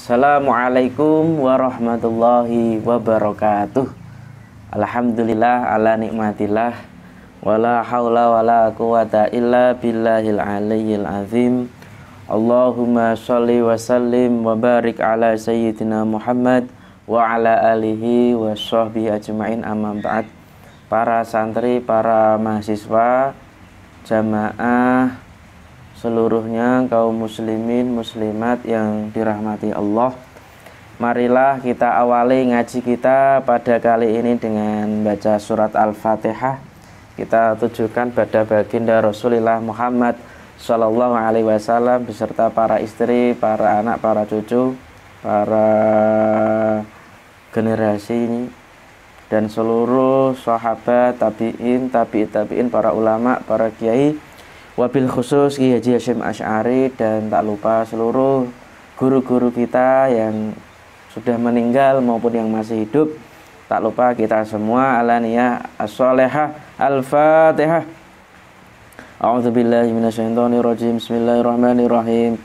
Assalamualaikum warahmatullahi wabarakatuh. Alhamdulillah ala nikmatillah, wala haula wala quwata illa billahil aliyyil azim. Allahumma sholli wa sallim wa barik ala sayyidina Muhammad wa ala alihi wa sahbihi ajma'in, amma ba'd. Para santri, para mahasiswa, jamaah seluruhnya, kaum muslimin muslimat yang dirahmati Allah, marilah kita awali ngaji kita pada kali ini dengan baca surat Al-Fatihah. Kita tujukan pada baginda Rasulullah Muhammad Sallallahu Alaihi Wasallam beserta para istri, para anak, para cucu, para generasi ini, dan seluruh sahabat, tabi'in, tabi'in, para ulama, para kiai, wabil khusus Kiai Haji Hasyim Asy'ari, dan tak lupa seluruh guru-guru kita yang sudah meninggal maupun yang masih hidup. Tak lupa kita semua, ala niyah as-sholihah. Al-Fatihah. A'udzubillahi minasyaitonirrajim. Bismillahirrahmanirrahim.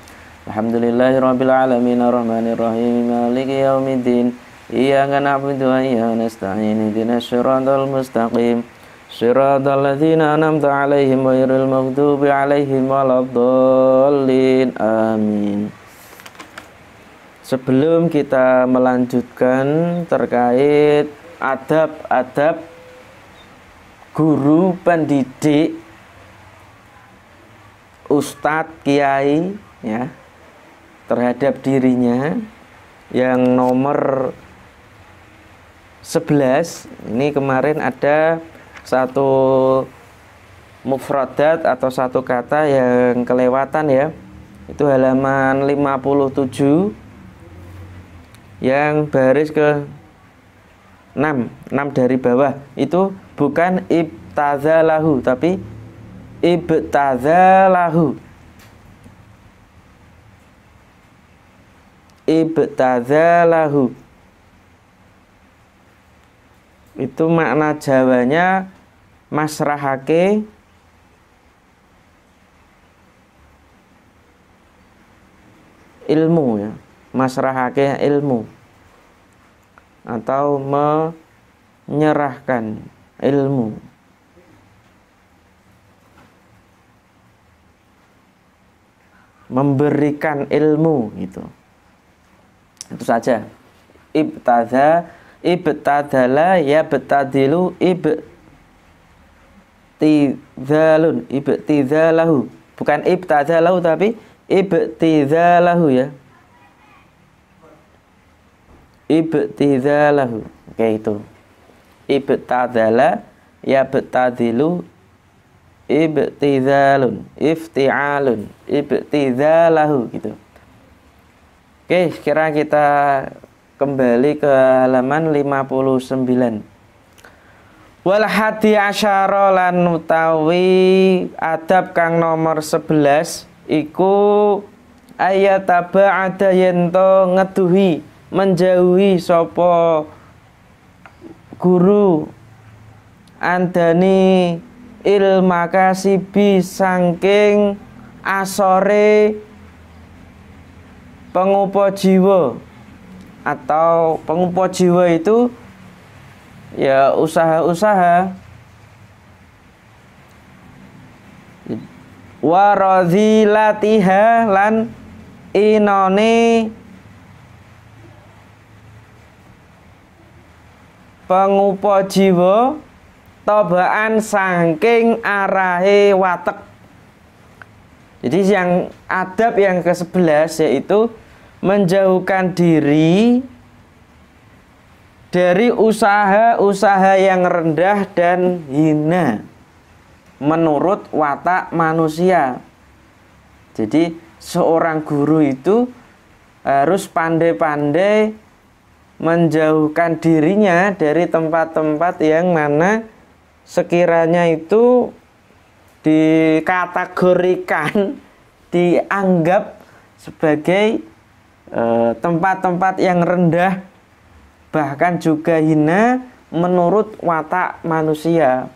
Alhamdulillahirabbil alamin arrahmanirrahim maliki yaumiddin. Iyyaka na'budu wa iyyaka nasta'in. Ihdinas siratal mustaqim. Shiratal ladzina an'amta 'alaihim ghairil maghdubi 'alaihim waladdallin. Amin. Sebelum kita melanjutkan terkait adab-adab guru pendidik, ustadz, kiai ya, terhadap dirinya, yang nomor 11 ini kemarin ada satu mufradat atau satu kata yang kelewatan ya. Itu halaman 57 yang baris ke 6 dari bawah. Itu bukan ibtadzalahu tapi ibtadzalahu. Ibtadzalahu itu makna Jawanya masrahake ilmu ya, masrahake ilmu atau menyerahkan ilmu. Memberikan ilmu gitu. Itu saja. Ibtadala ya betadilu ibtizalahu, bukan ibtadalahu tapi ibtizalahu ya, ibtizalahu. Oke, itu ibtadala ya betadilu ibtizalun, ifti'alun, ibtizalahu gitu. Oke, sekarang kita kembali ke halaman 59. Wal hadi asyara lan utawi adab kang nomor 11 iku ayataba'ada yento ngeduhi, menjauhi sapa guru andani ilma kasibi saking asore pengupa jiwa. Atau pengupa jiwa itu ya usaha-usaha, waradhilatiha lan inone pengupa jiwa tobaan saking arahe watek. Jadi yang adab yang ke-11 yaitu menjauhkan diri dari usaha-usaha yang rendah dan hina menurut watak manusia. Jadi seorang guru itu harus pandai-pandai menjauhkan dirinya dari tempat-tempat yang mana sekiranya itu dikategorikan, dianggap sebagai tempat-tempat yang rendah, bahkan juga hina menurut watak manusia.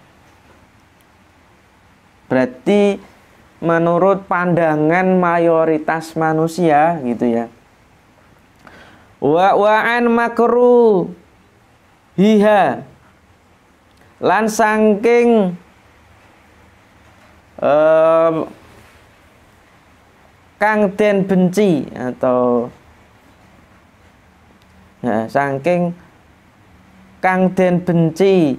Berarti menurut pandangan mayoritas manusia gitu ya. Wa an makruh hiha lan saking kang den benci atau saking kang den benci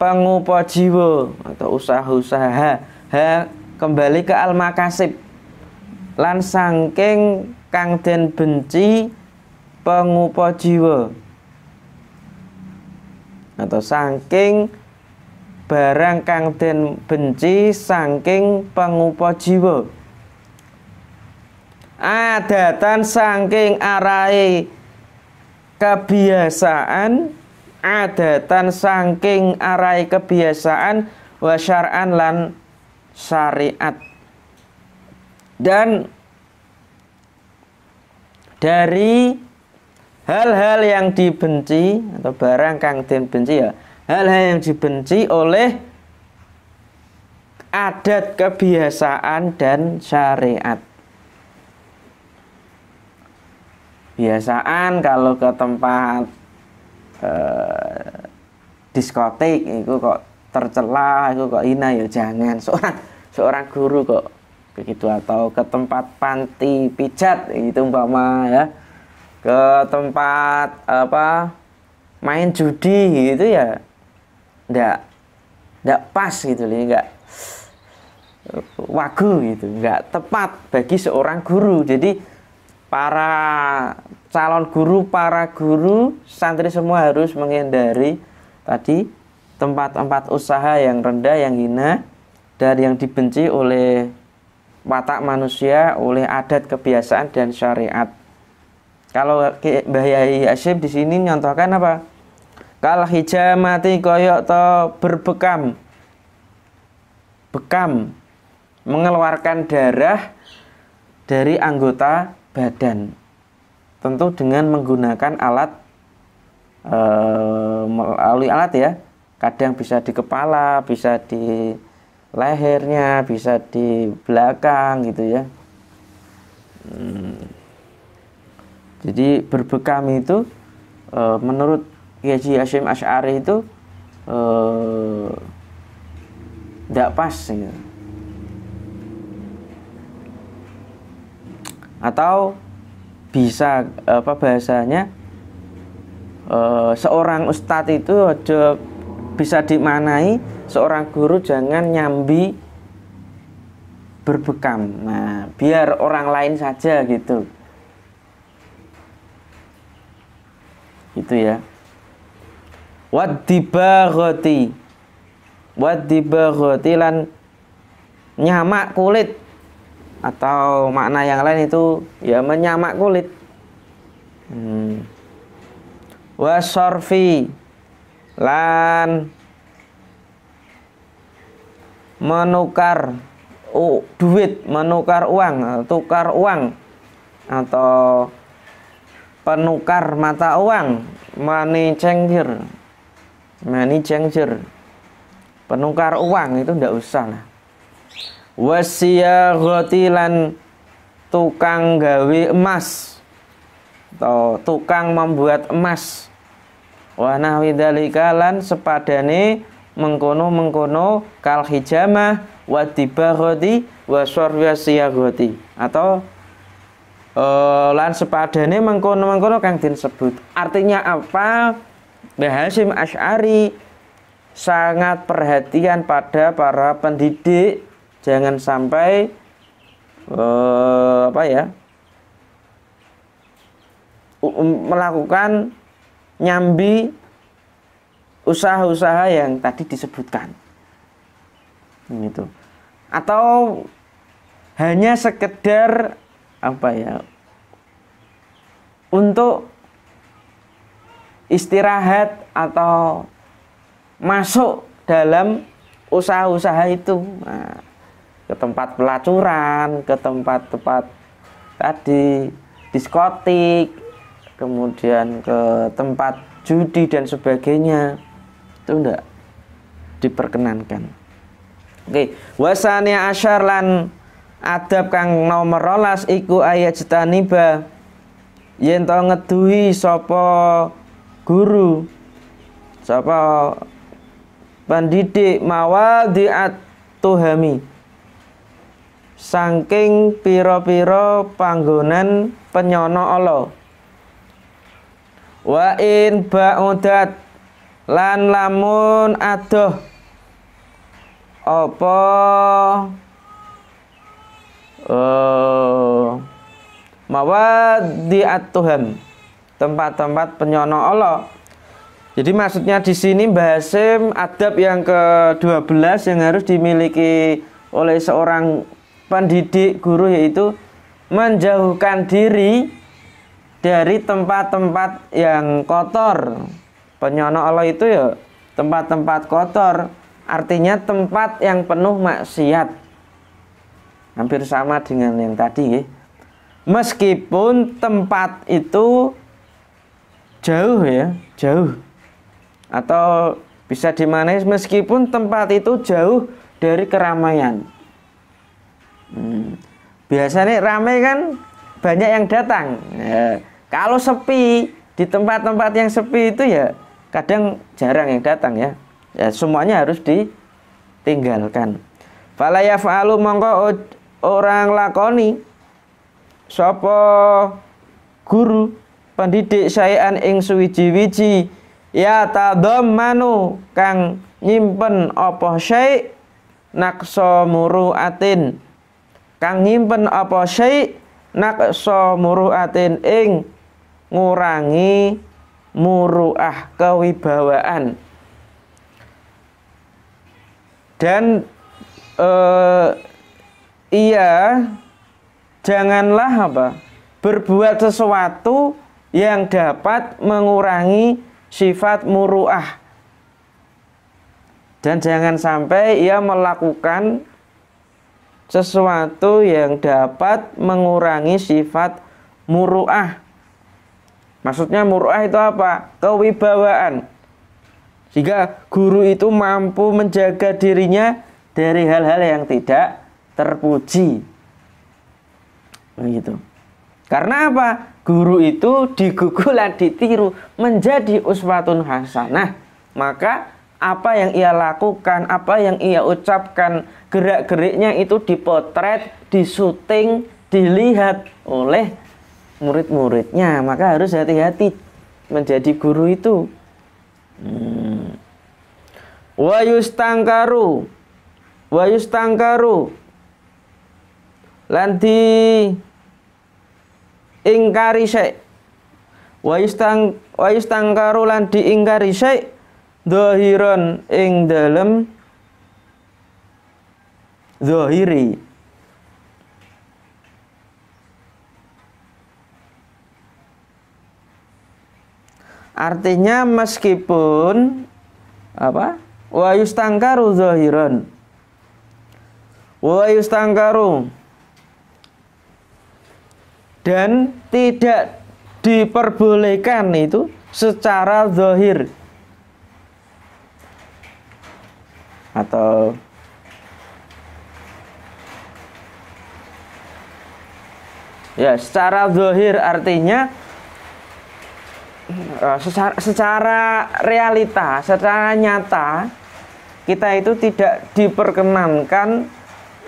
pengupa jiwa atau usaha-usaha kembali ke al-makasib lan saking kang den benci pengupa jiwa atau saking barang kang den benci saking pengupa jiwa adatan saking arai kebiasaan adatan saking arai kebiasaan wa syar'an lan syariat dan dari hal-hal yang dibenci atau barang kang den benci ya hal-hal yang dibenci oleh adat kebiasaan dan syariat. Biasaan kalau ke tempat diskotik itu kok tercela, itu kok hina ya jangan. Seorang guru kok begitu, atau ke tempat panti pijat itu umpama ya, ke tempat main judi gitu ya enggak pas gitu loh, enggak wagu gitu, enggak tepat bagi seorang guru. Jadi para calon guru, para guru, santri semua harus menghindari tadi tempat-tempat usaha yang rendah, yang hina, dan yang dibenci oleh watak manusia, oleh adat, kebiasaan, dan syariat. Kalau Mbah Yai Hasyim di sini nyontohkan apa? Kal hijamati koyok to berbekam, bekam, mengeluarkan darah dari anggota badan, tentu dengan menggunakan alat, melalui alat ya, kadang bisa di kepala, bisa di lehernya, bisa di belakang gitu ya. Jadi berbekam itu menurut Haji Hasyim Asy'ari itu tidak pas ya. Atau bisa bahasanya seorang ustadz itu bisa dimaknai seorang guru jangan nyambi berbekam. Nah, biar orang lain saja gitu. Itu ya. Wadibaghati lan nyamak kulit, atau makna yang lain itu ya menyamak kulit. Wasorfi lan menukar duit, menukar uang, tukar uang, atau penukar mata uang, money changer, penukar uang itu ndak usah lah. Wasiyaghati lan tukang gawe emas atau tukang membuat emas. Wa nahwi dzalika lan sepadane mengkono kal hijamah wa dibaghati wa sarwasiyaghati, atau lan sepadane mengkono kang disebut. Artinya apa? Mbah Hasyim Asy'ari sangat perhatian pada para pendidik, jangan sampai melakukan nyambi usaha-usaha yang tadi disebutkan gitu, atau hanya sekedar untuk istirahat atau masuk dalam usaha-usaha itu. Nah, ke tempat pelacuran, ke tempat-tempat tadi diskotik, kemudian ke tempat judi dan sebagainya, itu enggak diperkenankan. Oke, wasani asyar lan adab kang nomor 12 iku ayat jetaniba yen to ngeduhi sapa guru sapa pendidik mawadi'at tuhami saking pira-pira panggonan penyono Allah wa in ba'udat lan lamun adoh apa mawadi'at tuham tempat-tempat penyono Allah. Jadi maksudnya di sini Mbah Hasyim adab yang ke-12 yang harus dimiliki oleh seorang pendidik guru yaitu menjauhkan diri dari tempat-tempat yang kotor. Penyono Allah itu ya tempat-tempat kotor, artinya tempat yang penuh maksiat. Hampir sama dengan yang tadi ya. Meskipun tempat itu jauh ya, jauh. Atau bisa dimaknai meskipun tempat itu jauh dari keramaian. Biasanya ramai kan banyak yang datang ya, kalau sepi di tempat-tempat yang sepi itu ya kadang jarang yang datang ya, ya semuanya harus ditinggalkan. Fala yaf'alu mongko orang lakoni sapa guru pendidik saean ing suwiji-wiji ya tadammanu kang nyimpen apa syai' naqsa muru'atin kang nyimpen apa syai' naqsa muru'atin ing ngurangi muru'ah kewibawaan. Dan ia janganlah berbuat sesuatu yang dapat mengurangi sifat muru'ah, dan jangan sampai ia melakukan sesuatu yang dapat mengurangi sifat muru'ah. Maksudnya muru'ah itu apa? Kewibawaan. Jika guru itu mampu menjaga dirinya dari hal-hal yang tidak terpuji. Begitu. Karena apa? Guru itu digugulan, ditiru, menjadi uswatun hasanah. Maka apa yang ia lakukan, apa yang ia ucapkan, gerak-geriknya itu dipotret, disuting, dilihat oleh murid-muridnya. Maka harus hati-hati menjadi guru itu. Wa yustangkaru lan di ingkari syai' wa yustangkaru lan diingkari syai' dhahiran ing dalem zahiri. Artinya meskipun apa? Wa yustangkaru zahiran. Wa yustangkaru, dan tidak diperbolehkan itu secara zahir. Atau ya secara zahir artinya secara realita, secara nyata kita itu tidak diperkenankan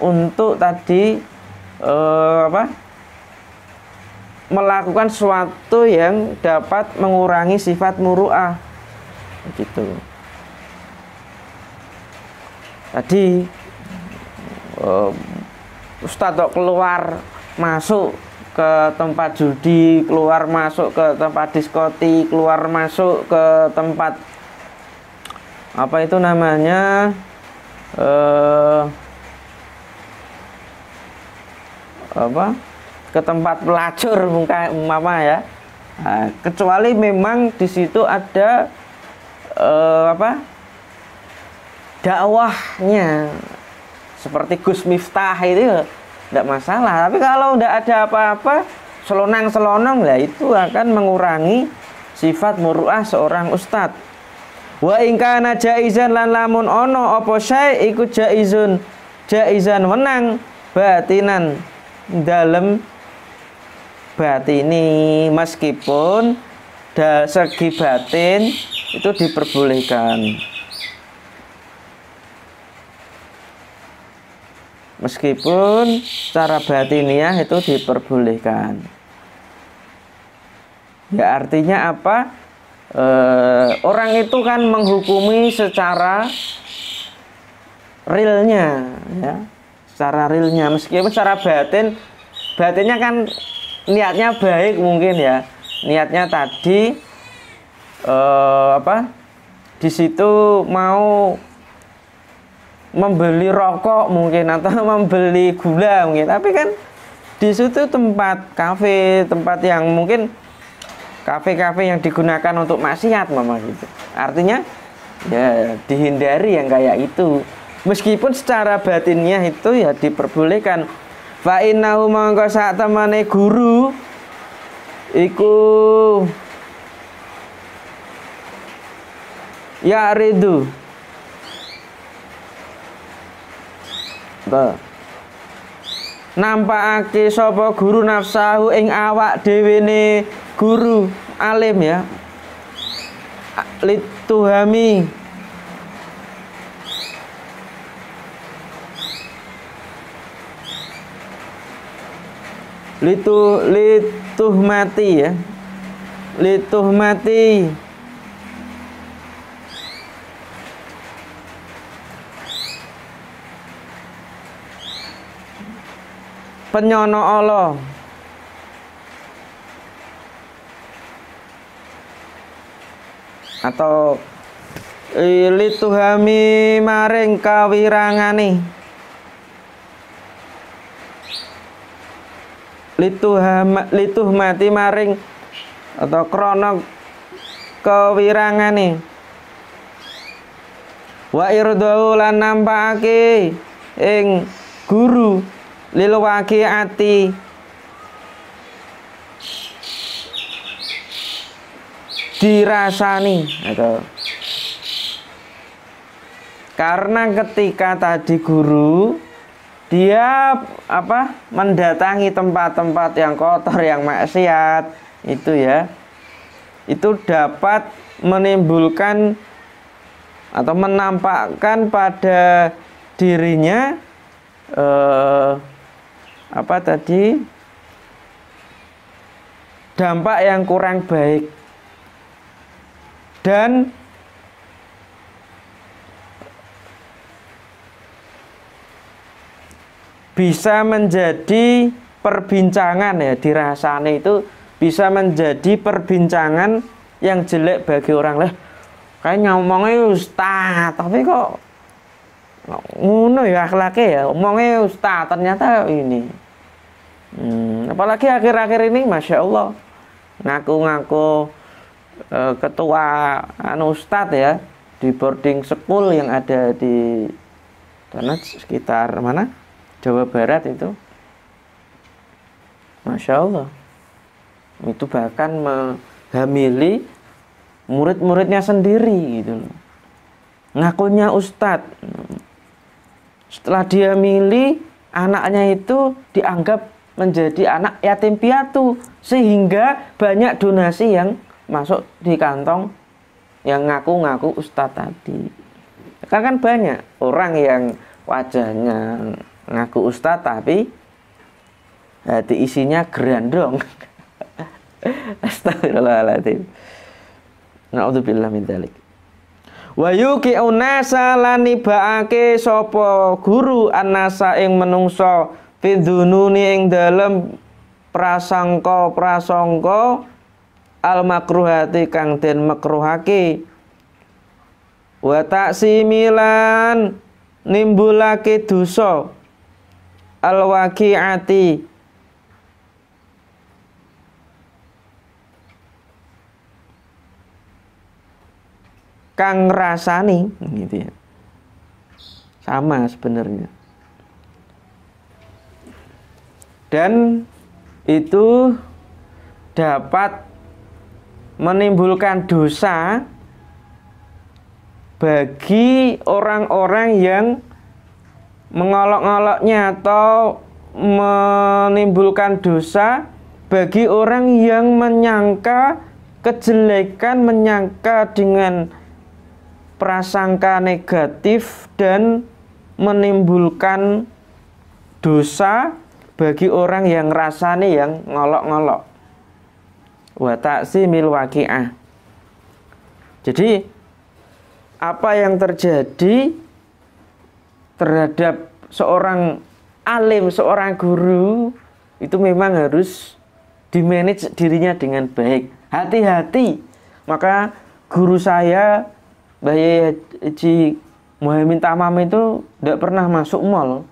untuk tadi melakukan sesuatu yang dapat mengurangi sifat muru'ah gitu. Tadi Ustadz keluar masuk ke tempat judi, keluar masuk ke tempat diskotik, keluar masuk ke tempat apa itu namanya ke tempat pelacur umpama ya. Nah, kecuali memang di situ ada dakwahnya seperti Gus Miftah itu tidak masalah. Tapi kalau tidak ada apa-apa, selonang-selonong, ya itu akan mengurangi sifat muru'ah seorang ustadz. Wa in kana jaizan lan lamun ono apa syai' iku jaizan menang batinan dalam batini, meskipun segi batin itu diperbolehkan, meskipun secara batiniah itu diperbolehkan. Ya artinya apa? Orang itu kan menghukumi secara realnya, ya, secara realnya, meskipun secara batinnya kan niatnya baik mungkin ya, niatnya tadi di situ mau membeli rokok mungkin atau membeli gula mungkin, tapi kan di situ tempat kafe, tempat yang mungkin kafe-kafe yang digunakan untuk maksiat mama gitu. Artinya ya dihindari yang kayak itu, meskipun secara batinnya itu ya diperbolehkan. Fa innahu mangka sak temane guru iku ya ridu nampakake sapa guru nafsahu ing awak dhewene guru alim ya, lituhami lituhmati ya, lituhmati penyono Allah atau lituhami maring kawirangane, lituhmati maring atau krana kewirangane, wa irdau lan nampakake ing guru lil waqiati dirasani atau karena ketika tadi guru dia mendatangi tempat-tempat yang kotor, yang maksiat itu ya, itu dapat menimbulkan atau menampakkan pada dirinya dampak yang kurang baik, dan bisa menjadi perbincangan ya, dirasani itu bisa menjadi perbincangan yang jelek bagi orang. Lah kayak ngomongnya ustaz tapi kok ngono ya akhlaknya ya, ngomongnya ustaz ternyata ini. Apalagi akhir-akhir ini masya Allah ngaku-ngaku ketua ustadz ya di boarding school yang ada di sana sekitar mana Jawa Barat itu, masya Allah itu bahkan menghamili murid-muridnya sendiri gitu loh, ngakunya ustadz. Setelah dia milih, anaknya itu dianggap menjadi anak yatim piatu, sehingga banyak donasi yang masuk di kantong yang ngaku-ngaku ustadz tadi. Kan banyak orang yang wajahnya ngaku ustadz tapi hati isinya gerandong. Astagfirullahaladzim. Na'udzubillah min dzalik. Wa yuqi'un nasa lan nibaake sapa guru annasa ing menungso fidhununi ing dalem prasangka al makruhati kang den makruhake, wa taksimilan nimbulake dosa al waqi'ati kang rasani gitu ya, sama sebenarnya, dan itu dapat menimbulkan dosa bagi orang-orang yang mengolok-oloknya atau menimbulkan dosa bagi orang yang menyangka kejelekan, menyangka dengan prasangka negatif dan menimbulkan dosa bagi orang yang rasanya yang ngolok-ngolok. Wa ta'simil waqi'ah. Jadi apa yang terjadi terhadap seorang alim, seorang guru itu memang harus dimanage dirinya dengan baik. Hati-hati. Maka guru saya Mbah Haji Muhammad Tamam itu tidak pernah masuk mall.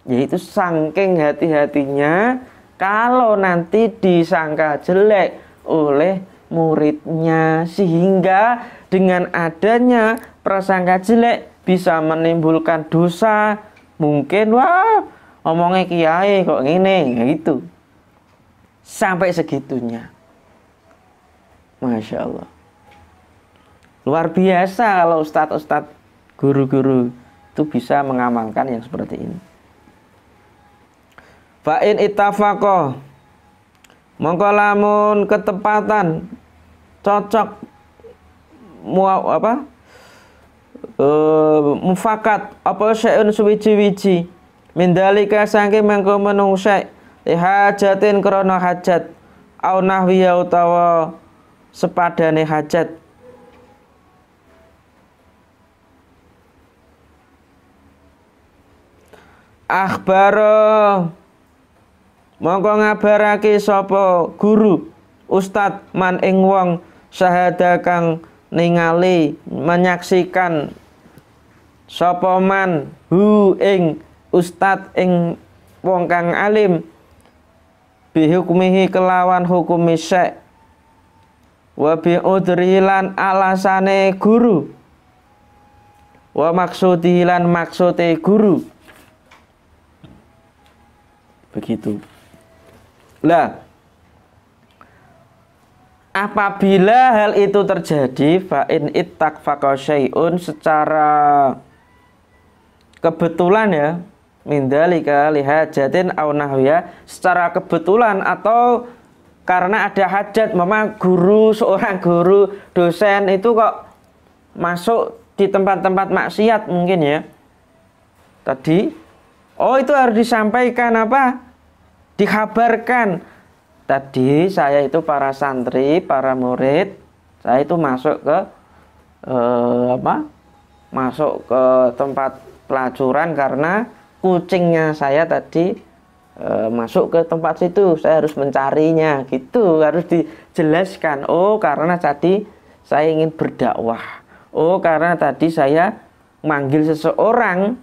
Yaitu saking hati-hatinya kalau nanti disangka jelek oleh muridnya, sehingga dengan adanya prasangka jelek bisa menimbulkan dosa. Mungkin wah ngomongnya kiai kok gini, gitu. Sampai segitunya. Masya Allah. Luar biasa kalau ustadz-ustadz, guru-guru itu bisa mengamalkan yang seperti ini. Fa'in ittafaqo, mongko lamun ketepatan cocok mufakat apa syai'un suwiji-wiji mindalika saking mengko menung syai' hajatin krana hajat au nahwiya utawa sepadane hajat. Akhbaro mongko ngabarake sapa guru ustad man ing wong syahada kang ningali menyaksikan sapa man hu ing ustad ing wong kang alim bihukmihi kelawan hukum syai' wa bi udrilan alasane guru wa maksudilan maksude guru. Begitu. Lah, apabila hal itu terjadi, fa in ittaqfaqa syai'un secara kebetulan ya, mindalika lihajatin au nahwiya, secara kebetulan atau karena ada hajat, memang guru, seorang guru, dosen itu kok masuk di tempat-tempat maksiat mungkin ya. Tadi, oh itu harus disampaikan apa? Dikabarkan. Tadi saya itu para santri, para murid, saya itu masuk ke masuk ke tempat pelacuran karena kucingnya saya tadi masuk ke tempat situ. Saya harus mencarinya, gitu. Harus dijelaskan. Oh, karena tadi saya ingin berdakwah. Oh, karena tadi saya manggil seseorang.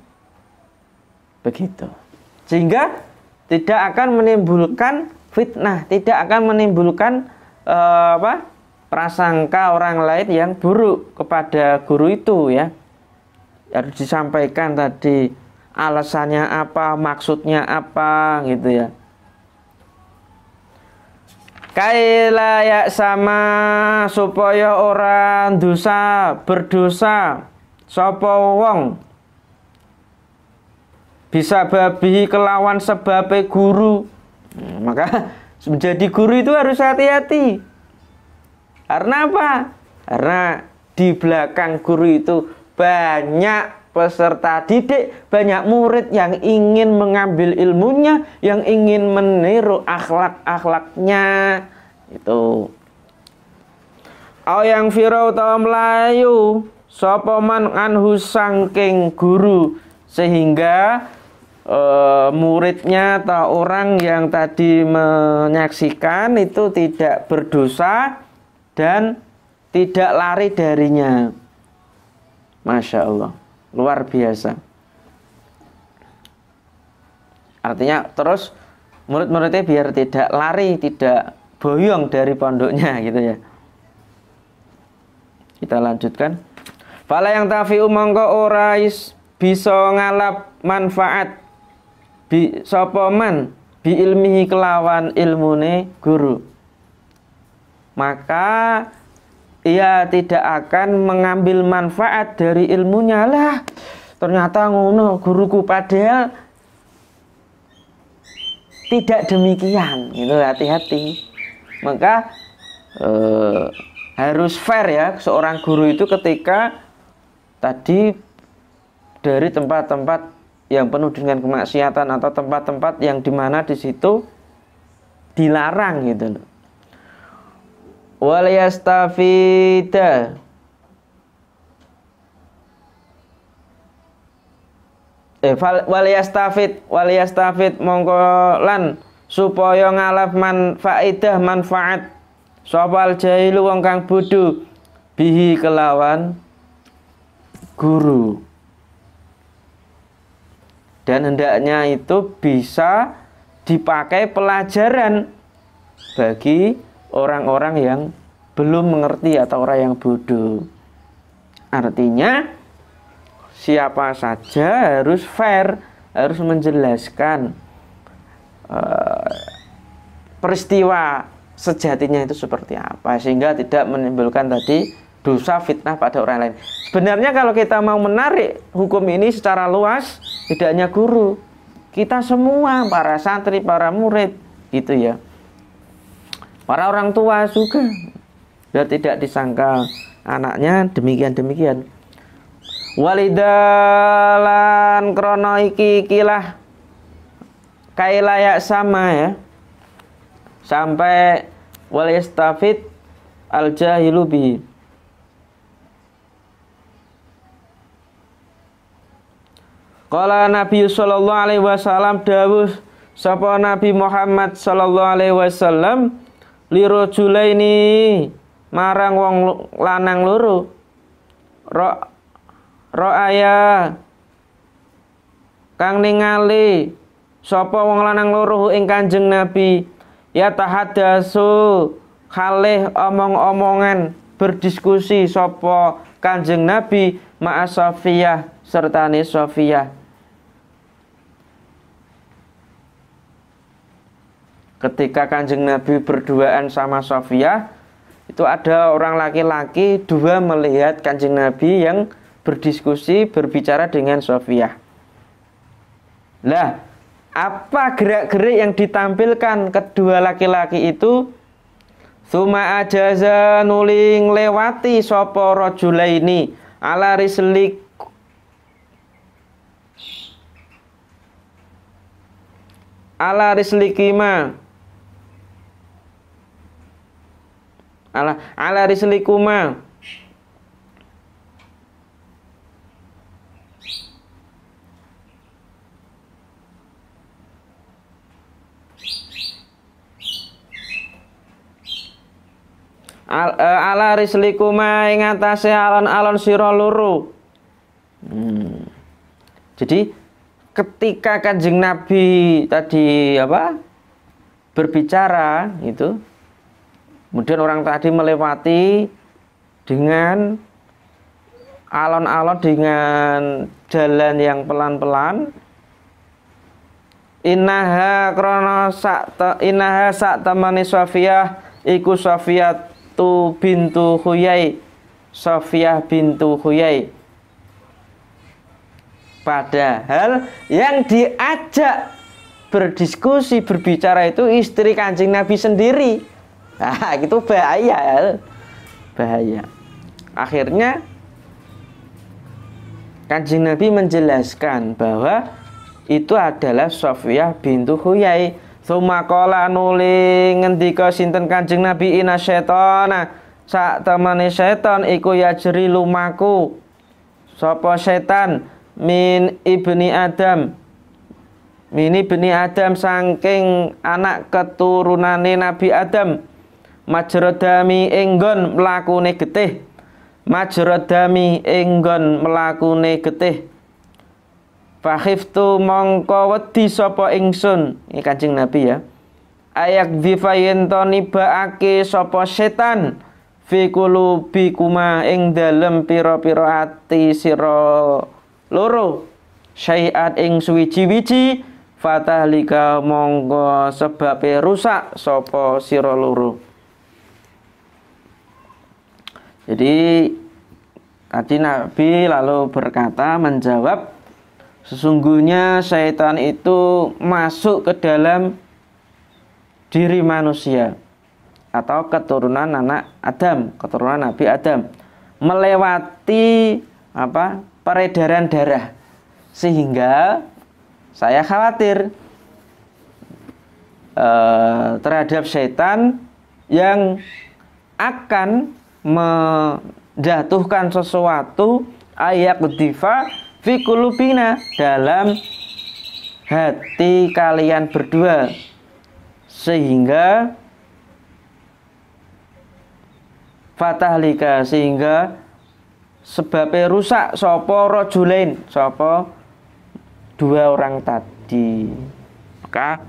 Begitu. Sehingga tidak akan menimbulkan fitnah, tidak akan menimbulkan prasangka orang lain yang buruk kepada guru itu ya. Harus disampaikan tadi alasannya apa, maksudnya apa gitu ya. Kaila ya sama supaya orang dosa berdosa sapa wong bisa babi kelawan sebabnya guru. Maka menjadi guru itu harus hati-hati. Karena apa? Karena di belakang guru itu banyak peserta didik, banyak murid yang ingin mengambil ilmunya, yang ingin meniru akhlak-akhlaknya. Itu. Au yang firau ta melayu sapa man anhu sangking guru, sehingga muridnya atau orang yang tadi menyaksikan itu tidak berdosa dan tidak lari darinya. Masya Allah, luar biasa. Artinya terus murid-muridnya biar tidak lari, tidak boyong dari pondoknya gitu ya. Kita lanjutkan. Fala yang tafi'u mongko ora bisa ngalap manfaat bi sapa man bi ilmihi kelawan ilmune guru, maka ia tidak akan mengambil manfaat dari ilmunya. Lah ternyata ngono guruku, padahal tidak demikian. Gitu, hati-hati. Maka harus fair ya seorang guru itu ketika tadi dari tempat-tempat yang penuh dengan kemaksiatan atau tempat-tempat yang dimana di situ dilarang gitu loh. Wal yastafida wal yastafid mongko lan supaya ngalap manfaat sopal jahilu wong kang bodho bihi kelawan guru, dan hendaknya itu bisa dipakai pelajaran bagi orang-orang yang belum mengerti atau orang yang bodoh. Artinya siapa saja harus fair, harus menjelaskan peristiwa sejatinya itu seperti apa, sehingga tidak menimbulkan tadi dosa fitnah pada orang lain. Sebenarnya kalau kita mau menarik hukum ini secara luas, tidak hanya guru, kita semua, para santri, para murid gitu ya, para orang tua juga, biar tidak disangka anaknya demikian-demikian. Walidalan krono iki kilah kailayak sama ya, sampai wal yastafid al jahilu bihi. Qala Nabi sallallahu alaihi wasallam dawuh sapa Nabi Muhammad sallallahu alaihi wasallam lirajulaini marang wong lanang loro ro'aya kang ningali sapa wong lanang loro ing Kanjeng Nabi ya tahaddasu kalih omong-omongan berdiskusi sapa Kanjeng Nabi ma'a Safiyah sertane Safiyah. Ketika Kanjeng Nabi berduaan sama Safiyah, itu ada orang laki-laki dua melihat Kanjeng Nabi yang berdiskusi, berbicara dengan Safiyah. Lah, apa gerak-gerik yang ditampilkan kedua laki-laki itu? Suma ajaza nuling lewati sapa rajulaini ala rislikima ala rislikuma ala rislikuma ing atase alon-alon sira loro. Jadi ketika Kanjeng Nabi tadi berbicara itu, kemudian orang tadi melewati dengan alon-alon, dengan jalan yang pelan-pelan. Innaha sak temani Safiyah iku Safiyah bintu Huyai, Safiyah bintu Huyai. Padahal yang diajak berdiskusi, berbicara itu istri Kanjeng Nabi sendiri. Nah, itu bahaya. Akhirnya Kanjeng Nabi menjelaskan bahwa itu adalah Safiyah bintu Huyai. Sumaqala nuli ngendika sinten Kanjeng Nabi inna syaitana sak temane setan iku yajri lumaku sapa setan min ibni Adam saking anak keturunane Nabi Adam majrodami enggon mlakune getih Fakhiftu mongko wedi sapa ingsun, ini Kanjeng Nabi ya. Ayak difayen to nibaake sapa setan fi qulubikuma ing dalem pira-pira ati sira loro. Syai'at ing suwiji-wiji fatahlika mongko sebabe rusak sapa sira loro. Jadi Tadi Nabi lalu berkata, menjawab, sesungguhnya syaitan itu masuk ke dalam diri manusia atau keturunan anak Adam, keturunan Nabi Adam, melewati peredaran darah, sehingga saya khawatir terhadap syaitan yang akan menjatuhkan sesuatu ayat difa fi qulubina dalam hati kalian berdua, sehingga fatahlika, sehingga sebabnya rusak sopo rojulain, sopo dua orang tadi. Maka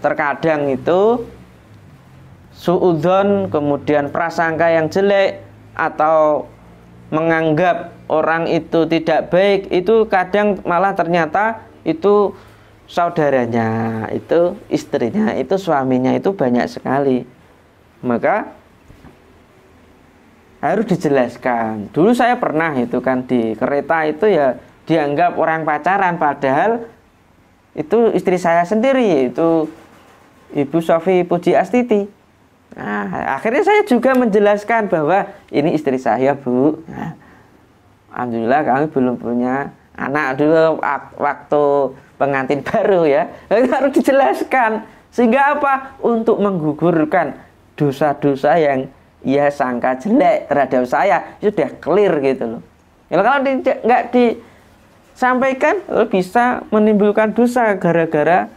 terkadang itu suudzon, kemudian prasangka yang jelek atau menganggap orang itu tidak baik, itu kadang malah ternyata itu saudaranya, itu istrinya, itu suaminya, itu banyak sekali. Maka harus dijelaskan. Dulu saya pernah itu kan di kereta itu ya dianggap orang pacaran, padahal itu istri saya sendiri, itu Ibu Sofi Puji Astiti. Nah, akhirnya saya juga menjelaskan bahwa ini istri saya, Bu. Nah, alhamdulillah kami belum punya anak dulu waktu pengantin baru ya. Harus dijelaskan, sehingga apa? Untuk menggugurkan dosa-dosa yang ia sangka jelek terhadap saya, sudah clear gitu loh. Ya, kalau nggak disampaikan, bisa menimbulkan dosa gara-gara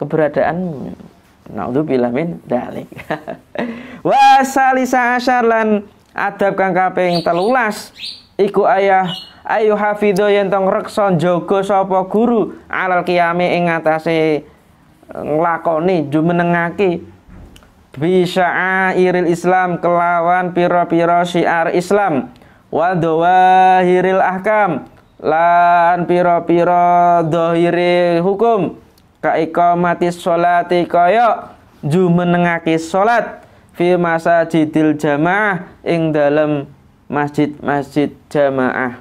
keberadaanmu. Naudzubillah min dzalik. Wa salisa asyar lan adab kang kaping 13 iku ayu hafidho yen tong reksa jaga sapa guru alal qiyami ing atase nglakoni jumenengake bisya'airil Islam kelawan pira-pira syiar Islam wa dhawahiril ahkam lan pira-pira dhahire hukum ka iqamatis sholati kaya jumenengake salat fi masajidil jamaah ing dalam masjid-masjid jamaah.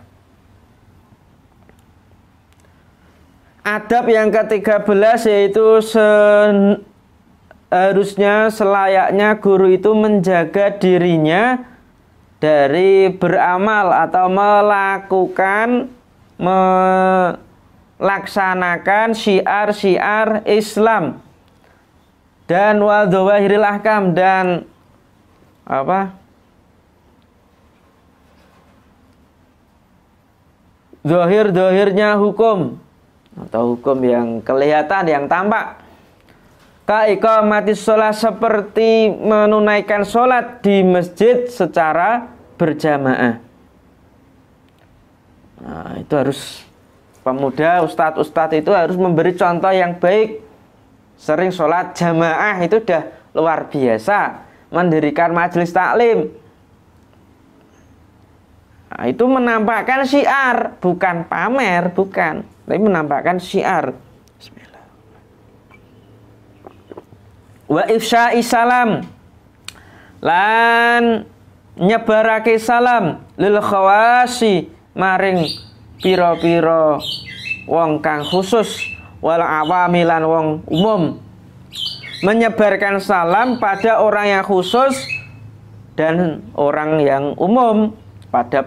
Adab yang ke-13 yaitu harusnya selayaknya guru itu menjaga dirinya dari beramal atau melakukan laksanakan syiar-syiar Islam dan wa dhawahiril ahkam dan zahir-zahirnya hukum atau hukum yang kelihatan, yang tampak. Ka iqamatis sholat, seperti menunaikan sholat di masjid secara berjamaah. Nah, itu harus pemuda, ustadz-ustadz itu harus memberi contoh yang baik. Sering sholat jamaah itu udah luar biasa. Mendirikan majelis taklim. Nah, itu menampakkan syiar, bukan pamer, bukan. Tapi menampakkan syiar. Bismillah. Wa ifsya'i salam. Lan nyebarake salam lil khawasi maring piro-piro wong kang khusus wal awamilan wong umum. Menyebarkan salam pada orang yang khusus dan orang yang umum,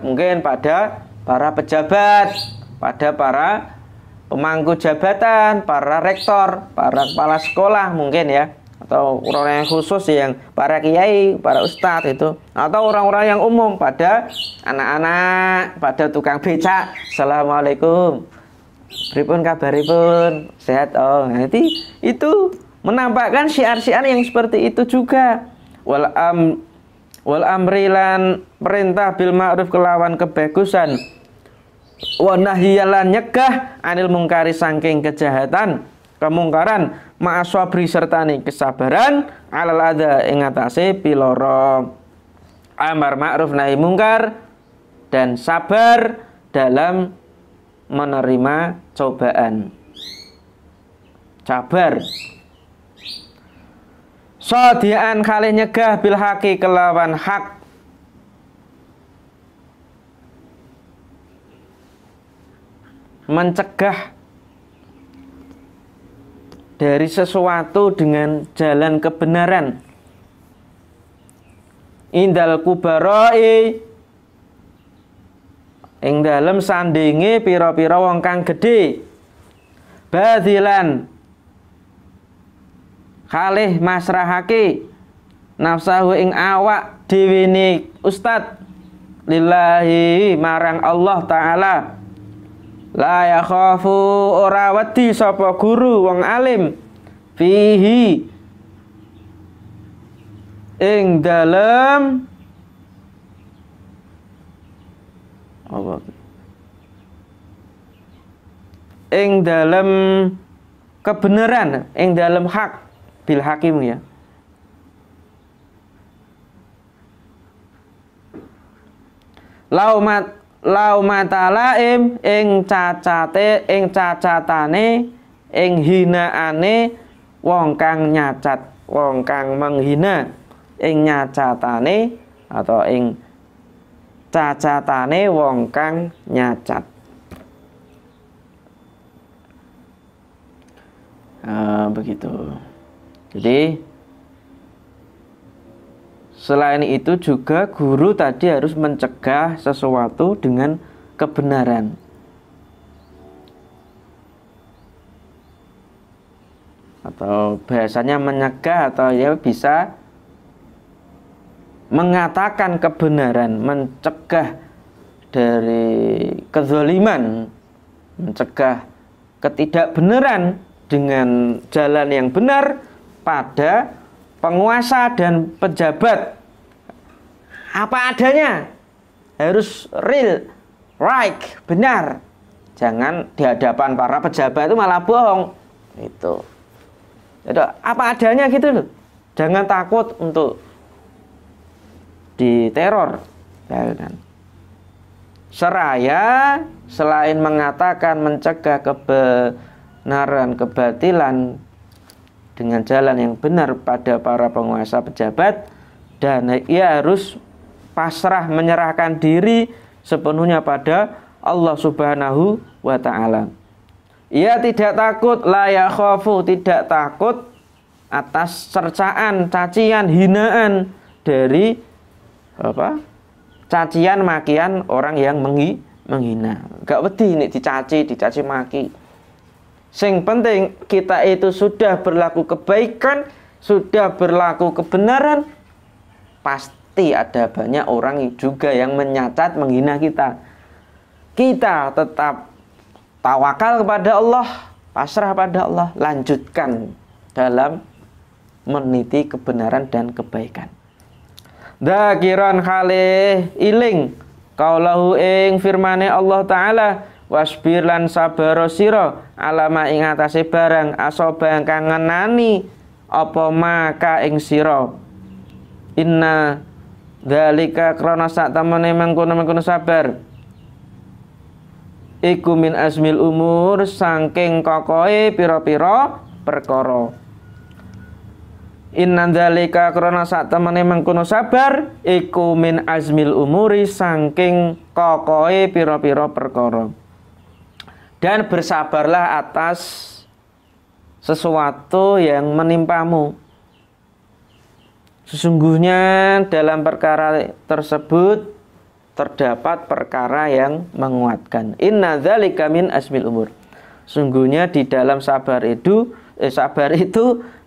mungkin pada para pejabat, pada para pemangku jabatan, para rektor, para kepala sekolah mungkin ya, atau orang yang khusus yang para kiai, para ustadz itu, atau orang-orang yang umum pada anak-anak, pada tukang becak. Assalamualaikum, pripun kabaripun, sehat? Oh, nanti itu menampakkan syiar-syiar yang seperti itu juga. Wal amrilan perintah bil ma'ruf kelawan kebagusan, wa nahyilan nyegah anil mungkari saking kejahatan, kemungkaran, ma'aswabri sertani kesabaran, alal adha ing atase piloro, amar ma'ruf nahi mungkar, dan sabar dalam menerima cobaan. Sabar. Sodian kalih nyegah bil haqi kelawan hak. mencegah dari sesuatu dengan jalan kebenaran. Indal kubaroi, ing dalem sandinge pira-pira wong kang gedhe, badilan kalih masrahake nafsahu ing awak dhewe ne ustad lillahi marang Allah taala. La yakhafu ora wedi sapa guru wong alim fihi ing dalem apa ing dalem kebenaran, ing dalem hak bil hakim ya. Laumatalaim ing cacate, ing cacatane, ing hinaane wong kang nyacat, wong kang menghina, ing nyacatane atau ing cacatane wong kang nyacat. Begitu. Jadi selain itu juga guru tadi harus mencegah sesuatu dengan kebenaran. Atau bahasanya menyegah atau ya bisa mengatakan kebenaran, mencegah dari kezaliman, mencegah ketidakbenaran dengan jalan yang benar pada penguasa dan pejabat. Apa adanya, harus real, right, benar. Jangan di hadapan para pejabat itu malah bohong. Itu. Jadi apa adanya gitu loh. Jangan takut untuk diteror. Ya kan? Seraya selain mengatakan mencegah kebenaran, kebatilan dengan jalan yang benar pada para penguasa pejabat, dan ia harus pasrah menyerahkan diri sepenuhnya pada Allah Subhanahu wa ta'ala. Ia tidak takut, la yakhafu, tidak takut atas cercaan, cacian, hinaan dari cacian makian orang yang menghina. Gak wedi nek dicaci maki. Sing penting kita itu sudah berlaku kebaikan, sudah berlaku kebenaran, pasti ada banyak orang juga yang menyacat, menghina kita. Kita tetap tawakal kepada Allah, pasrah pada Allah, lanjutkan dalam meniti kebenaran dan kebaikan. Dzakiran khalih iling qaulahu ing firmane Allah taala, wasbir lan sabar sira alama ing atase barang asoba kang ngenani apa maka ing sira. Inna dzalika krana sak temene mengkono sabar iku min azmil umur, saking kokohe pira-pira perkara. Inna dzalika krana sak temene mengkono sabar iku min azmil umuri, saking kokohe pira-pira perkara. Dan bersabarlah atas sesuatu yang menimpamu. Sesungguhnya dalam perkara tersebut terdapat perkara yang menguatkan. Inna dzalika min azmil umur. Sungguhnya di dalam sabar itu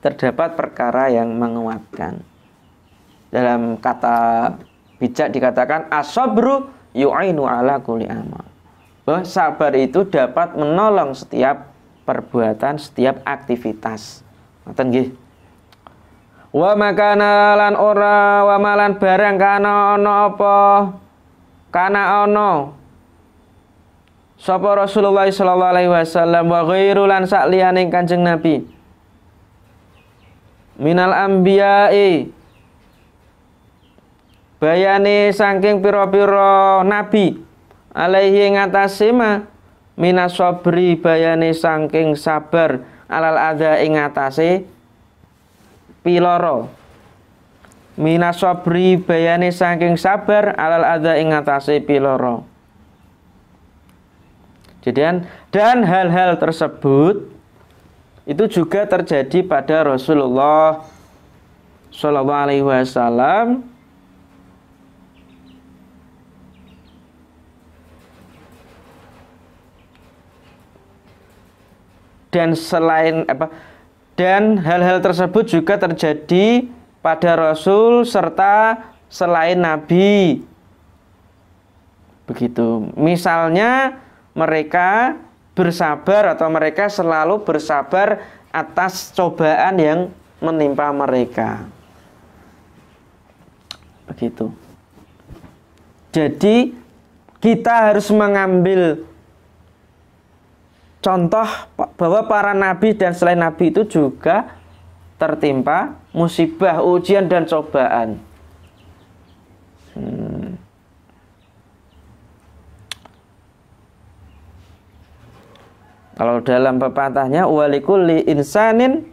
terdapat perkara yang menguatkan. Dalam kata bijak dikatakan as-sabru yu'inu ala kulli amal. Bahwa sabar itu dapat menolong setiap perbuatan, setiap aktivitas. Ngoten nggih. Wa makana lan ora wa malan barang kana ana apa? Kana ana sapa Rasulullah sallallahu alaihi wasallam wa ghairu lan sak liyane Kanjeng Nabi. Minal anbiya'i, bayane saking pira-pira nabi, alaihi ngatasi ma minas sabri, bayane saking sabar, alal adza ing ngatasi piloro. Minas sabri, bayane saking sabar, alal adza ing ngatasi piloro. Dan hal-hal tersebut itu juga terjadi pada Rasulullah Shallallahu Alaihi Wasallam. Dan hal-hal tersebut juga terjadi pada Rasul serta selain Nabi. Begitu. Misalnya mereka bersabar atau mereka selalu bersabar atas cobaan yang menimpa mereka. Begitu. Jadi kita harus mengambil contoh bahwa para nabi dan selain nabi itu juga tertimpa musibah, ujian dan cobaan. Kalau dalam pepatahnya walikulli insanin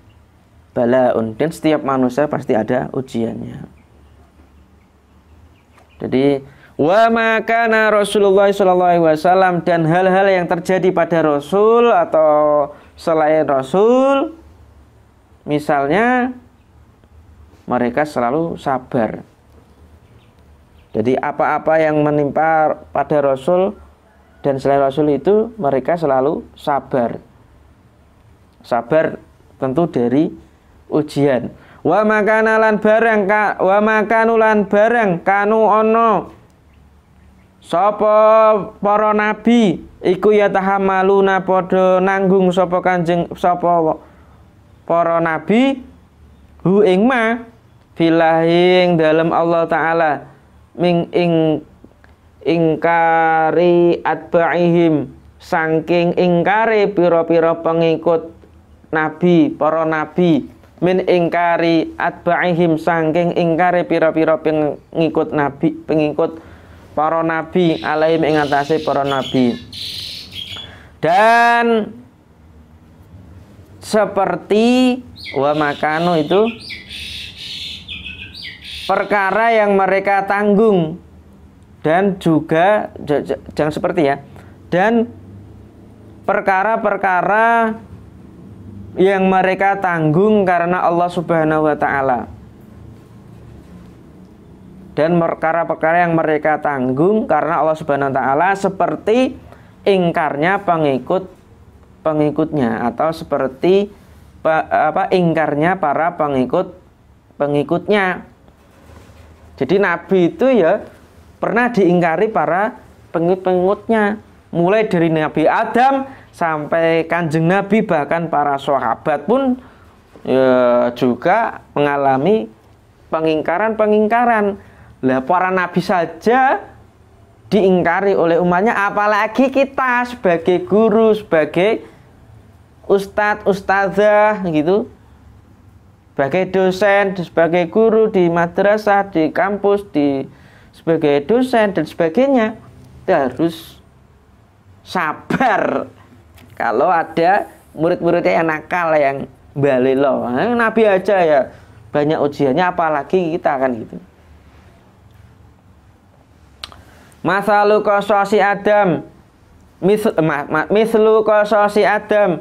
balaun, dan setiap manusia pasti ada ujiannya. Jadi wa makana Rasulullah SAW, dan hal-hal yang terjadi pada Rasul atau selain Rasul, misalnya mereka selalu sabar. Jadi apa-apa yang menimpa pada Rasul dan selain Rasul itu mereka selalu sabar. Sabar tentu dari ujian. Wa makanulan barang kanu ono sapa para nabi iku yatahammaluna padha nanggung sapa para nabi hu ing ma filahi ing dalem Allah taala ming ingkari atba'ihim, saking ingkari pira-pira pengikut nabi, para nabi, min ingkari atba'ihim, saking ingkari pira-pira pengikut nabi, pengikut para nabi, alaihim ing atase para nabi. Dan seperti wa makano itu perkara yang mereka tanggung, dan juga jangan seperti ya, dan perkara-perkara yang mereka tanggung karena Allah Subhanahu wa taala. Dan perkara-perkara yang mereka tanggung karena Allah Subhanahu wa taala, seperti ingkarnya pengikutnya, atau seperti ingkarnya para pengikutnya. Jadi nabi itu ya pernah diingkari para pengikutnya, mulai dari Nabi Adam sampai Kanjeng Nabi, bahkan para sahabat pun ya, juga mengalami pengingkaran. Lah para nabi saja diingkari oleh umatnya, apalagi kita sebagai guru, sebagai ustadz, ustazah gitu, sebagai dosen, sebagai guru di madrasah, di kampus, sebagai dosen dan sebagainya, kita harus sabar kalau ada murid-muridnya yang nakal, yang balelo. Nabi aja ya banyak ujiannya, apalagi kita kan gitu. Masalu qasasi Adam, mislu qasasi Adam,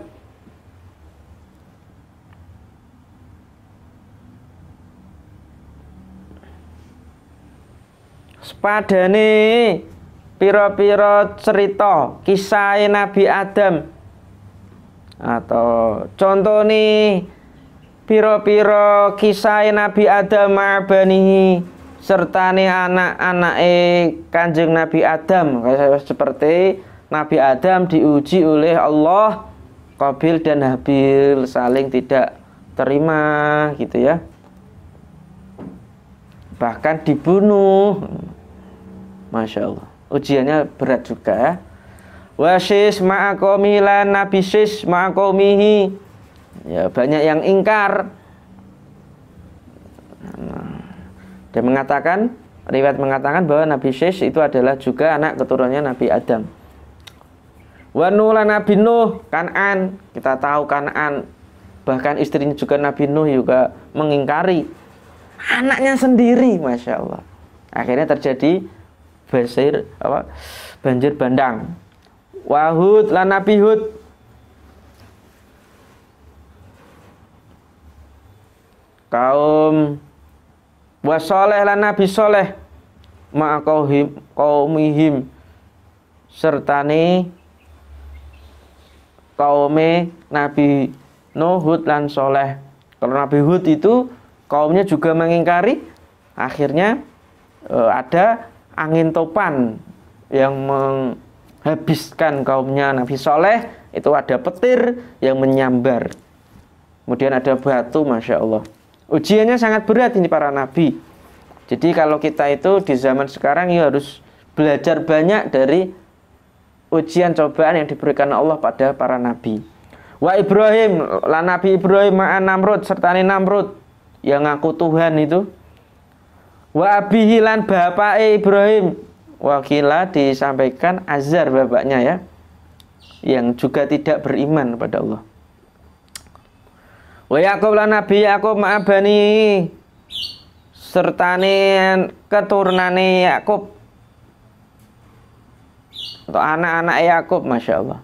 sepadane pira-pira cerita kisah Nabi Adam, atau contoh nih pira-pira kisah Nabi Adam ma'banihi, serta nih anak-anake Kanjeng Nabi Adam, seperti Nabi Adam diuji oleh Allah, Qabil dan Habil saling tidak terima gitu ya, bahkan dibunuh. Masya Allah, ujiannya berat juga ya. Wasis ma'akomi lan Nabi Sis ma'akomihi, ya banyak yang ingkar. Dan mengatakan, riwayat mengatakan bahwa Nabi Sis itu adalah juga anak keturunannya Nabi Adam. Wa Nuh lan Nabi Nuh, Kan'an, kita tahu Kan'an, bahkan istrinya juga Nabi Nuh juga mengingkari anaknya sendiri. Masya Allah, akhirnya terjadi banjir bandang. Wa Hud lan Nabi Hud. Kaum wa Shaleh lan Nabi Shaleh ma qaumihim sertane kaume Nabi Nuh, Hud lan Shaleh. Kalau Nabi Hud itu kaumnya juga mengingkari, akhirnya ada angin topan yang menghabiskan kaumnya. Nabi Shaleh itu ada petir yang menyambar, kemudian ada batu. Masya Allah, ujiannya sangat berat ini para nabi. Jadi kalau kita itu di zaman sekarang ya harus belajar banyak dari ujian cobaan yang diberikan Allah pada para nabi. Wa Ibrahim lan Nabi Ibrahim ma'an Namrud sertane Namrud yang ngaku Tuhan itu. Wa abihi lan bapake Ibrahim, wakila disampaikan Azar bapaknya ya, yang juga tidak beriman pada Allah. Wa Yakub lan Nabi Yakub ma'abani sertane keturunane Yakub atau anak-anak Yakub. Masya Allah.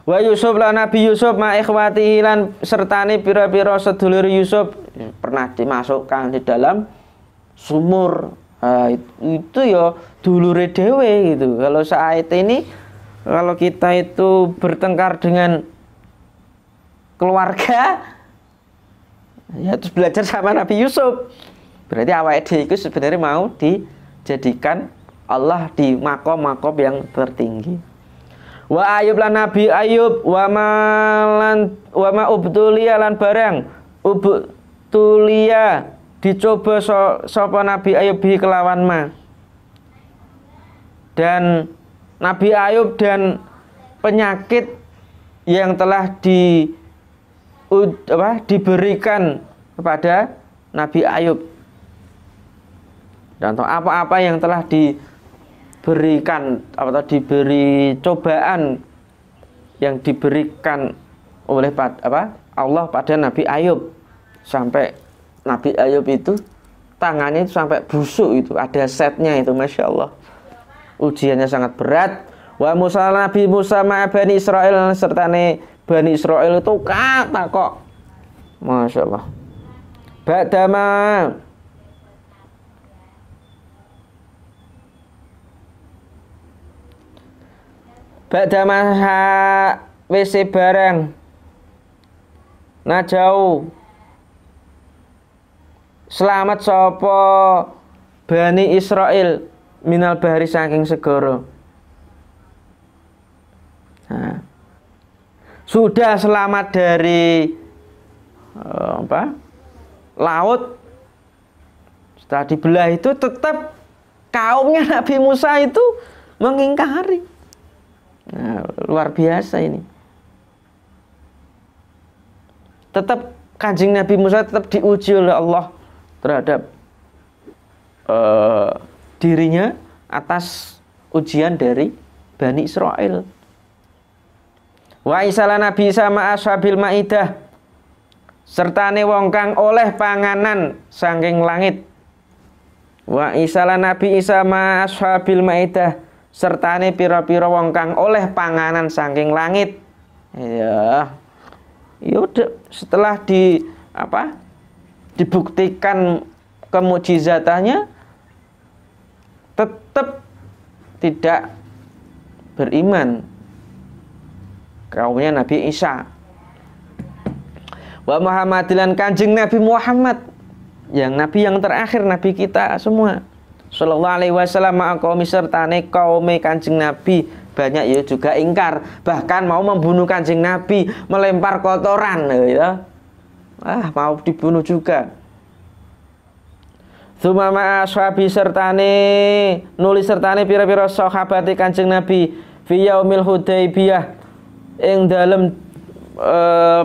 Wa Yusuf lan Nabi Yusuf ma ikhwatihi lan sertane pira-pira sedulur Yusuf pernah dimasukkan di dalam sumur. Itu ya dulure dhewe gitu. Kalau saat ini kalau kita itu bertengkar dengan keluarga ya terus belajar sama Nabi Yusuf. Berarti awake dhewe itu sebenarnya mau dijadikan Allah di makom-makom yang tertinggi. Wa Ayub lan Nabi Ayub wa ma ubtulia lan barang ubtulia dicoba sapa Nabi Ayub bi kelawan ma. Dan Nabi Ayub dan penyakit yang telah diberikan kepada Nabi Ayub. Dan apa-apa yang telah diberikan atau diberi cobaan yang diberikan oleh Allah pada Nabi Ayub, sampai Nabi Ayub itu tangannya itu sampai busuk, itu ada setnya itu. Masya Allah, ujiannya sangat berat. Wa Musa Nabi Musa ma Bani Israel sertane Bani Israel itu kata kok, Masya Allah, ba'dama WC bareng najau selamat sopo Bani Israel minal bahri saking segara. Nah, sudah selamat dari laut, setelah dibelah itu tetap kaumnya Nabi Musa itu mengingkari. Nah, luar biasa ini. Tetap Kanjeng Nabi Musa tetap diuji oleh Allah terhadap dirinya atas ujian dari Bani Israel. Wa isala Nabi Isa ma ashabil maidah sertane wong kang oleh panganan saking langit. Wa isala Nabi Isa ma ashabil maidah sertane pira-pira wong kang oleh panganan saking langit. Ya. Yaudah, setelah dibuktikan kemujizatannya tetap tidak beriman kaumnya Nabi Isa. Wa Muhammadilan Kanjeng Nabi Muhammad, yang nabi yang terakhir, nabi kita semua, sallallahu alaihi wasallam, ma'aqawmi sertane kaume Kanjeng Nabi banyak ya juga ingkar, bahkan mau membunuh Kanjeng Nabi, melempar kotoran ya. Mau dibunuh juga. Tsumma ashabi sertane nulis sertane pira-pira sahabate Kanjeng Nabi fi yaumil Hudaybiyah ing dalem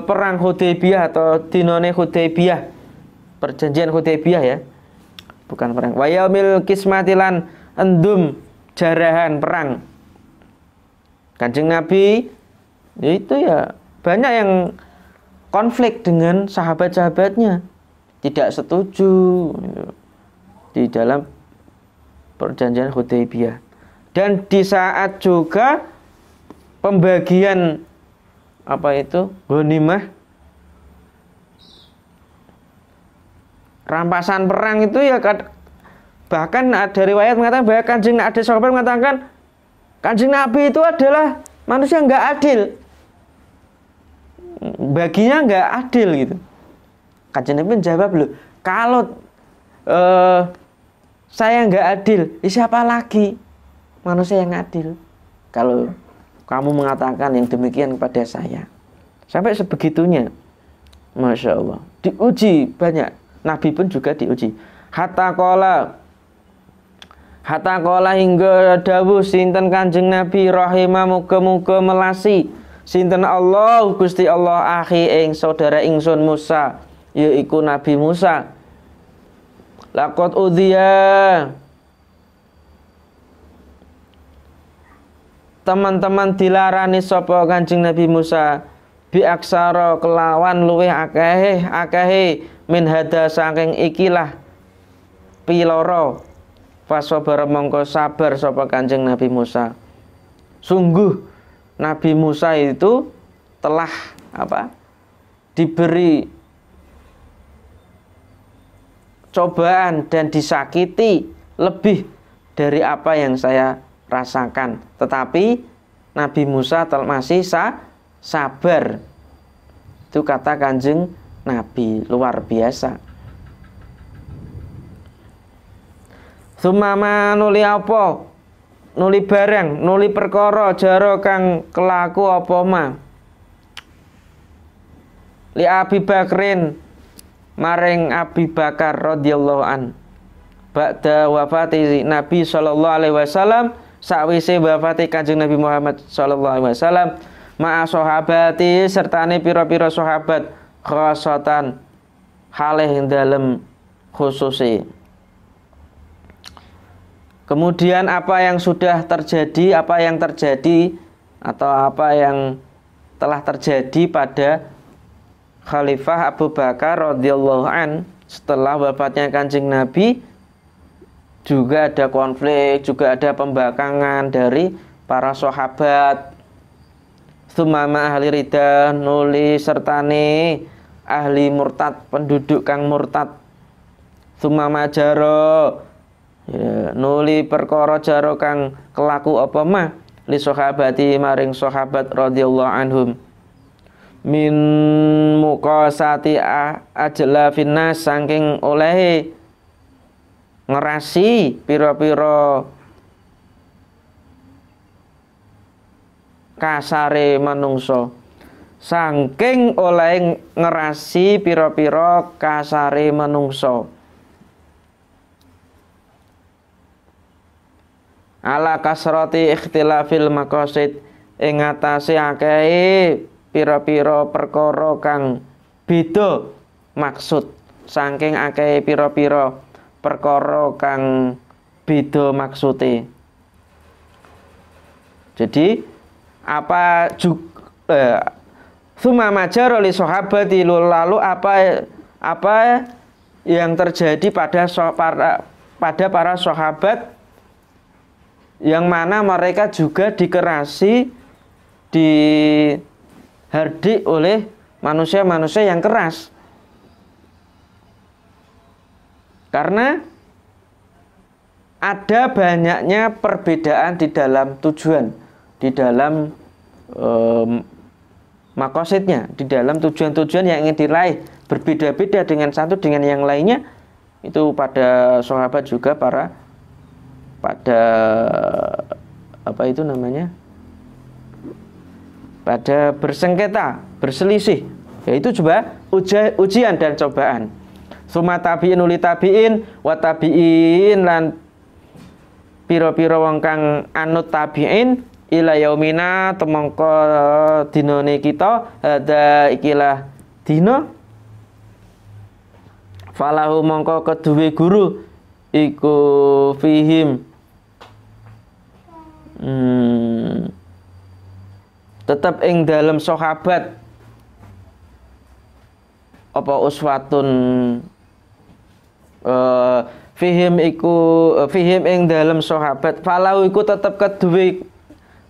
perang Hudaybiyah atau dinone Hudaybiyah, perjanjian Hudaybiyah ya, bukan perang. Wa yaumil kismatilan endum jarahan perang. Kanjeng Nabi itu ya banyak yang konflik dengan sahabat-sahabatnya, tidak setuju di dalam perjanjian Hudaybiyah. Dan di saat juga pembagian apa itu ghanimah, rampasan perang itu ya, bahkan ada riwayat mengatakan bahwa ada sahabat mengatakan Kanjeng Nabi itu adalah manusia nggak adil, baginya nggak adil gitu. Kanjeng Nabi menjawab, loh kalau saya nggak adil, siapa lagi manusia yang adil kalau kamu mengatakan yang demikian kepada saya? Sampai sebegitunya, Masya Allah, diuji banyak. Nabi pun juga diuji. Hatta kola hingga dawuh sinten Kanjeng Nabi rahimah muga-muga melasi sinten Allah Gusti Allah akhi ing saudara ingsun Musa, yaiku Nabi Musa. Laqad udhiya, teman-teman dilarani sapa Kanjeng Nabi Musa bi aksara kelawan luweh akeh min hada saking ikilah piloro. Fasabar mongko sabar sapa Kanjeng Nabi Musa. Sungguh Nabi Musa itu telah diberi cobaan dan disakiti lebih dari apa yang saya rasakan, tetapi Nabi Musa masih sabar. Itu kata Kanjeng Nabi, luar biasa. Sumama nuli apa? Nuli barang, nuli perkara jaro kang kelaku apa ma? Li Abi Bakrin maring Abi Bakar radhiyallahu an. Ba'da wafati Nabi sallallahu alaihi wasallam, sakwise wafate Kanjeng Nabi Muhammad sallallahu alaihi wasallam, ma'a sahabati sertane pira-pira sahabat khosatan halih dalem khususi. Kemudian apa yang sudah terjadi, apa yang terjadi atau apa yang telah terjadi pada Khalifah Abu Bakar radhiyallahu an setelah wafatnya Kanjeng Nabi, juga ada konflik, juga ada pembangkangan dari para sahabat. Sumama ahli ridha nuli sertane ahli murtad, penduduk kang murtad. Sumama jaro ya, nuli perkara jaro kang kelaku apa mah li sahabati maring sahabat radhiyallahu anhum min muqasati ajla finnas saking oleh ngerasi pira-pira kasare manungsa, saking oleh ngerasi pira-pira kasare manungsa. Ala kasrati ikhtilafil maqasid, ing atase akeh pira-pira perkara kang beda maksud, saking akeh pira-pira perkara kang beda maksude. Jadi apa summa majara li sahabati, lalu apa yang terjadi pada para sahabat yang mana mereka juga dikerasi, dihardik oleh manusia-manusia yang keras. Karena ada banyaknya perbedaan di dalam tujuan, di dalam makosidnya, di dalam tujuan-tujuan yang ingin diraih, berbeda-beda dengan satu dengan yang lainnya. Itu pada sahabat juga pada pada bersengketa, berselisih, yaitu coba ujian dan cobaan. Suma tabiin uli tabiin wa tabiin lan pira-pira wong kang anut tabiin ila yaumina temangka dinane kita ada ikilah dina falahu mongko keduwe guru iku fihim tetap ing dalam sahabat apa uswatun fihim ing dalam sahabat falahu iku tetap keduwe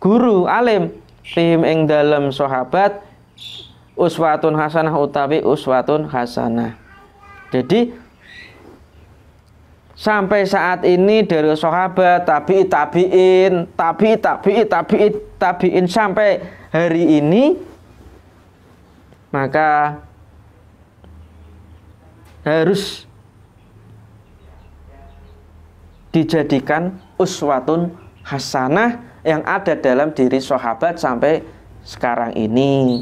guru alim fihim ing dalem sahabat uswatun hasanah utawi uswatun hasanah. Jadi sampai saat ini dari sahabat, tabi'in sampai hari ini, maka harus dijadikan uswatun hasanah yang ada dalam diri sahabat sampai sekarang ini.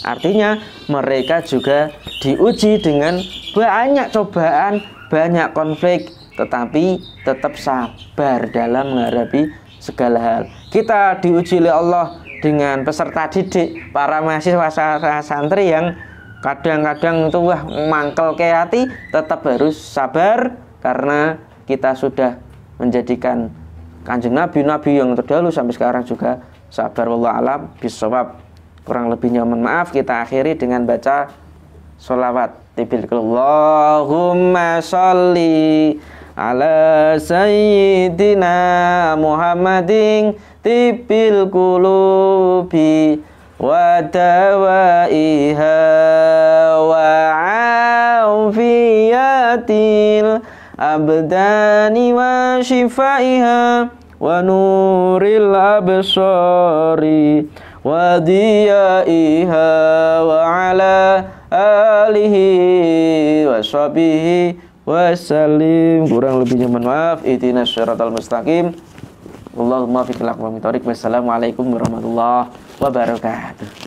Artinya mereka juga diuji dengan banyak cobaan, banyak konflik, tetapi tetap sabar dalam menghadapi segala hal. Kita diuji oleh Allah dengan peserta didik, para mahasiswa santri yang kadang-kadang itu mangkel ke hati, tetap harus sabar karena kita sudah menjadikan Kanjeng Nabi yang terdahulu sampai sekarang juga sabar. Wallahu a'lam bishawab. Kurang lebihnya mohon maaf. Kita akhiri dengan baca sholawat tibil. Allahumma sholli ala sayyidina Muhammadin tibil qulubi wa dawaiha wa afiyatil abdani wa shifaiha wa nuril absari wa diyaiha wa ala alihi wa sahbihi wasallim. Kurang lebihnya mohon maaf. Ihdinas siratal mustaqim. Allahumma fiqh. Wassalamualaikum warahmatullahi wabarakatuh.